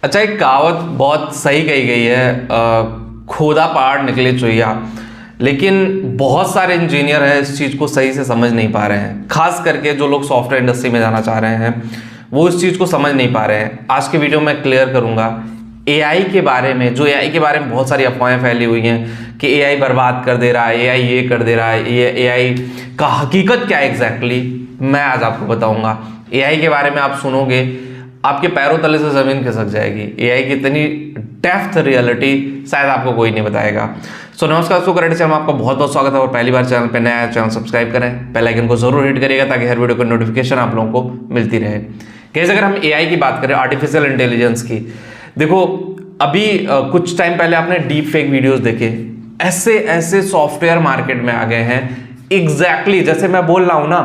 अच्छा, एक कहावत बहुत सही कही गई है, खोदा पहाड़ निकले चुहिया। लेकिन बहुत सारे इंजीनियर हैं इस चीज़ को सही से समझ नहीं पा रहे हैं, खास करके जो लोग सॉफ्टवेयर इंडस्ट्री में जाना चाह रहे हैं वो इस चीज़ को समझ नहीं पा रहे हैं। आज के वीडियो में क्लियर करूंगा एआई के बारे में, जो एआई के बारे में बहुत सारी अफवाहें फैली हुई हैं कि एआई बर्बाद कर दे रहा है, एआई ये कर दे रहा है, ये एआई का हकीकत क्या है एग्जैक्टली मैं आज आपको बताऊंगा। एआई के बारे में आप सुनोगे आपके पैरों तले से जमीन खिसक जाएगी। एआई की इतनी डेप्थ रियलिटी शायद आपको कोई नहीं बताएगा। नमस्कार दोस्तों, करंट चैनल में आपका बहुत बहुत स्वागत है। और पहली बार चैनल पे नया है, चैनल सब्सक्राइब करें, बेल आइकन को जरूर हिट करिएगा ताकि हर वीडियो की नोटिफिकेशन आप लोगों को मिलती रहे। कैसे अगर हम एआई की बात करें, आर्टिफिशियल इंटेलिजेंस की, देखो अभी कुछ टाइम पहले आपने डीप फेक वीडियोस देखे, ऐसे ऐसे सॉफ्टवेयर मार्केट में आ गए हैं एग्जैक्टली जैसे मैं बोल रहा हूं ना,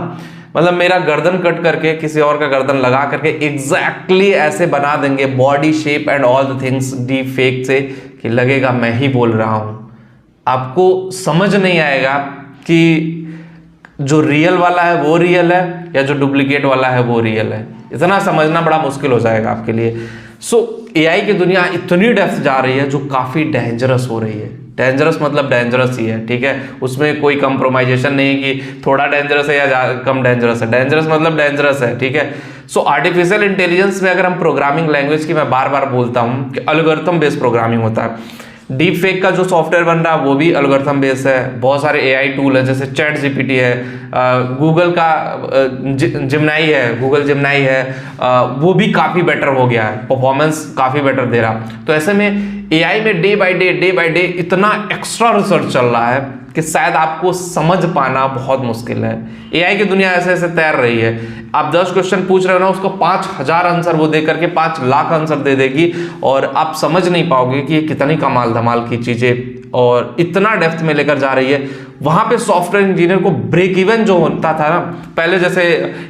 मतलब मेरा गर्दन कट करके किसी और का गर्दन लगा करके एग्जैक्टली ऐसे बना देंगे, body shape and all the things deep fake से, कि लगेगा मैं ही बोल रहा हूं। आपको समझ नहीं आएगा कि जो रियल वाला है वो रियल है या जो डुप्लीकेट वाला है वो रियल है। इतना समझना बड़ा मुश्किल हो जाएगा आपके लिए। एआई की दुनिया इतनी डेप्थ जा रही है जो काफी डेंजरस हो रही है। डेंजरस मतलब डेंजरस ही है, ठीक है, उसमें कोई कंप्रोमाइजेशन नहीं है कि थोड़ा डेंजरस है या कम डेंजरस है। डेंजरस मतलब डेंजरस है, ठीक है। आर्टिफिशियल इंटेलिजेंस में अगर हम प्रोग्रामिंग लैंग्वेज की मैं बार बार बोलता हूं कि एल्गोरिथम बेस्ड प्रोग्रामिंग होता है। डीप फेक का जो सॉफ्टवेयर बन रहा है वो भी एल्गोरिथम बेस्ड है। बहुत सारे एआई टूल है, जैसे चैट जीपीटी है, गूगल का जिमनाई है, गूगल जिमनाई है, वो भी काफी बेटर हो गया है, परफॉर्मेंस काफी बेटर दे रहा। तो ऐसे में एआई में डे बाय डे इतना एक्स्ट्रा रिसर्च चल रहा है कि शायद आपको समझ पाना बहुत मुश्किल है। एआई की दुनिया ऐसे ऐसे तैर रही है, आप 10 क्वेश्चन पूछ रहे हो ना, उसको 5000 आंसर वो दे करके 5 लाख आंसर दे देगी और आप समझ नहीं पाओगे कि ये कितनी कमाल धमाल की चीजें और इतना डेप्थ में लेकर जा रही है। वहां पे सॉफ्टवेयर इंजीनियर को ब्रेक इवन जो होता था ना, पहले जैसे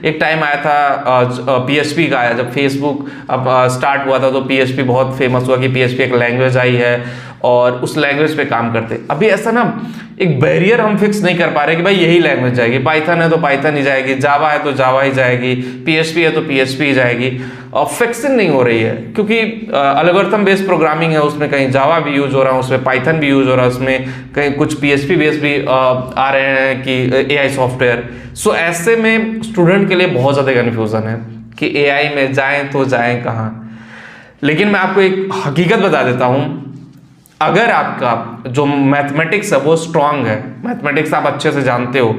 एक टाइम आया था पीएचपी का आया, जब फेसबुक अब स्टार्ट हुआ था तो पीएचपी बहुत फेमस हुआ कि पीएचपी एक लैंग्वेज आई है और उस लैंग्वेज पे काम करते। अभी ऐसा ना एक बैरियर हम फिक्स नहीं कर पा रहे कि भाई यही लैंग्वेज जाएगी, पाइथन है तो पाइथन ही जाएगी, जावा है तो जावा ही जाएगी, पीएचपी है तो पीएचपी ही जाएगी। और फिक्सिंग नहीं हो रही है क्योंकि एल्गोरिथम बेस्ड प्रोग्रामिंग है, उसमें कहीं जावा भी यूज हो रहा है, उसमें पाइथन भी यूज हो रहा है, उसमें कहीं कुछ पीएचपी बेस्ड भी आ रहे हैं कि एआई सॉफ्टवेयर। ऐसे में स्टूडेंट के लिए बहुत ज्यादा कन्फ्यूजन है कि एआई में जाएं तो जाएं कहाँ। लेकिन मैं आपको एक हकीकत बता देता हूं, अगर आपका जो मैथमेटिक्स है वो स्ट्रांग है, मैथमेटिक्स आप अच्छे से जानते हो,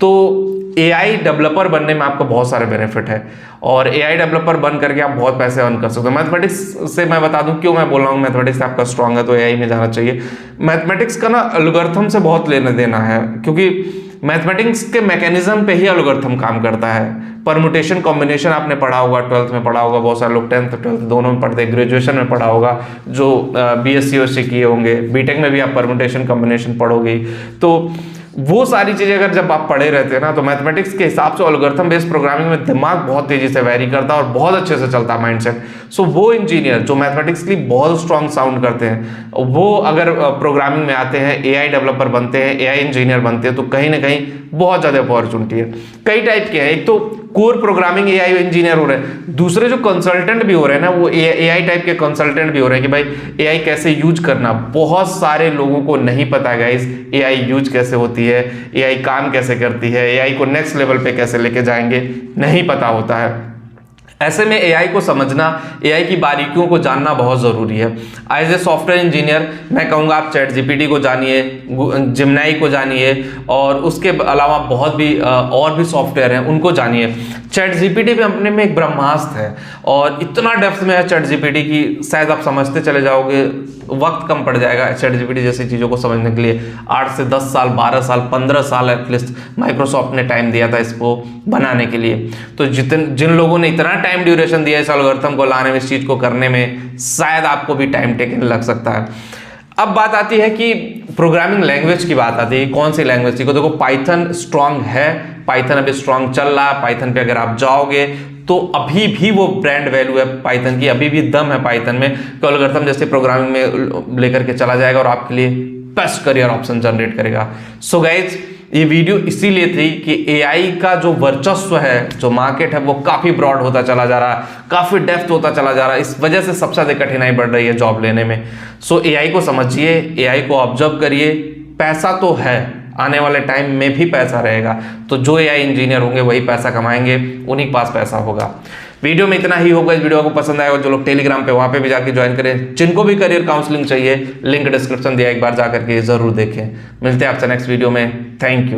तो एआई डेवलपर बनने में आपको बहुत सारे बेनिफिट है और एआई डेवलपर बन करके आप बहुत पैसे अर्न कर सकते हो। मैथमेटिक्स से मैं बता दूं क्यों मैं बोल रहा हूँ मैथमेटिक्स आपका स्ट्रांग है तो एआई में जाना चाहिए। मैथमेटिक्स का ना एल्गोरिथम से बहुत लेना देना है, क्योंकि मैथमेटिक्स के मैकेनिज्म पे ही एल्गोरिथम काम करता है। परमुटेशन कॉम्बिनेशन आपने पढ़ा होगा, 12th में पढ़ा होगा, बहुत सारे लोग 10th 12th दोनों में पढ़ते हैं, ग्रेजुएशन में पढ़ा होगा, जो बीएससी किए होंगे, बीटेक में भी आप परमुटेशन कॉम्बिनेशन पढ़ोगे। तो वो सारी चीजें अगर जब आप पढ़े रहते हैं ना, तो मैथमेटिक्स के हिसाब से एल्गोरिथम बेस्ड प्रोग्रामिंग में दिमाग बहुत तेजी से वेरी करता है और बहुत अच्छे से चलता है माइंडसेट। वो इंजीनियर जो मैथमेटिक्स के लिए बहुत स्ट्रांग साउंड करते हैं, वो अगर प्रोग्रामिंग में आते हैं, एआई डेवलपर बनते हैं, एआई इंजीनियर बनते हैं, तो कहीं ना कहीं बहुत ज्यादा अपॉर्चुनिटी है। कई टाइप के हैं, एक तो कोर प्रोग्रामिंग एआई इंजीनियर हो रहे हैं, दूसरे जो कंसल्टेंट भी हो रहे हैं ना, वो एआई टाइप के कंसल्टेंट भी हो रहे हैं कि भाई एआई कैसे यूज करना। बहुत सारे लोगों को नहीं पता गाइस एआई यूज कैसे होती है, एआई काम कैसे करती है, एआई को नेक्स्ट लेवल पे कैसे लेके जाएंगे, नहीं पता होता है। ऐसे में एआई को समझना, एआई की बारीकियों को जानना बहुत जरूरी है। एज ए सॉफ्टवेयर इंजीनियर मैं कहूँगा आप चैट जीपीटी को जानिए, जिमनाई को जानिए और उसके अलावा बहुत भी और भी सॉफ्टवेयर हैं उनको जानिए। चैट जीपीटी भी अपने में एक ब्रह्मास्त्र है और इतना डेप्थ में है चैट जीपीटी की, शायद आप समझते चले जाओगे, वक्त कम पड़ जाएगा चैट जीपीटी जैसी चीज़ों को समझने के लिए। 8 से 10 साल, 12 साल, 15 साल एटलीस्ट माइक्रोसॉफ्ट ने टाइम दिया था इसको बनाने के लिए। तो जिन लोगों ने इतना टाइम ड्यूरेशन दिया इस एल्गोरिथम को लाने में, इस चीज़ को करने में, शायद आपको भी टाइम टेकन लग सकता है। अब बात आती है कि प्रोग्रामिंग लैंग्वेज की बात आती है, कौन सी लैंग्वेज सीखो। देखो पाइथन स्ट्रांग है, पाइथन अभी स्ट्रांग चल रहा है, पाइथन पे अगर आप जाओगे तो अभी भी वो ब्रांड वैल्यू है पाइथन की, अभी भी दम है पाइथन में। तो एल्गोरिथम जैसे प्रोग्रामिंग में लेकर के चला जाएगा और आपके लिए बेस्ट करियर ऑप्शन जनरेट करेगा। सो गाइज ये वीडियो इसीलिए थी कि एआई का जो वर्चस्व है, जो मार्केट है, वो काफ़ी ब्रॉड होता चला जा रहा है, काफ़ी डेप्थ होता चला जा रहा है। इस वजह से सबसे ज़्यादा कठिनाई बढ़ रही है जॉब लेने में। सो एआई को समझिए, एआई को ऑब्जर्व करिए। पैसा तो है, आने वाले टाइम में भी पैसा रहेगा, तो जो एआई इंजीनियर होंगे वही पैसा कमाएंगे, उन्हीं के पास पैसा होगा। वीडियो में इतना ही होगा। इस वीडियो को पसंद आएगा, जो लोग टेलीग्राम पे, वहां पे भी जाके ज्वाइन करें। जिनको भी करियर काउंसलिंग चाहिए, लिंक डिस्क्रिप्शन दिया, एक बार जाकर के जरूर देखें। मिलते हैं आपसे नेक्स्ट वीडियो में। Thank you.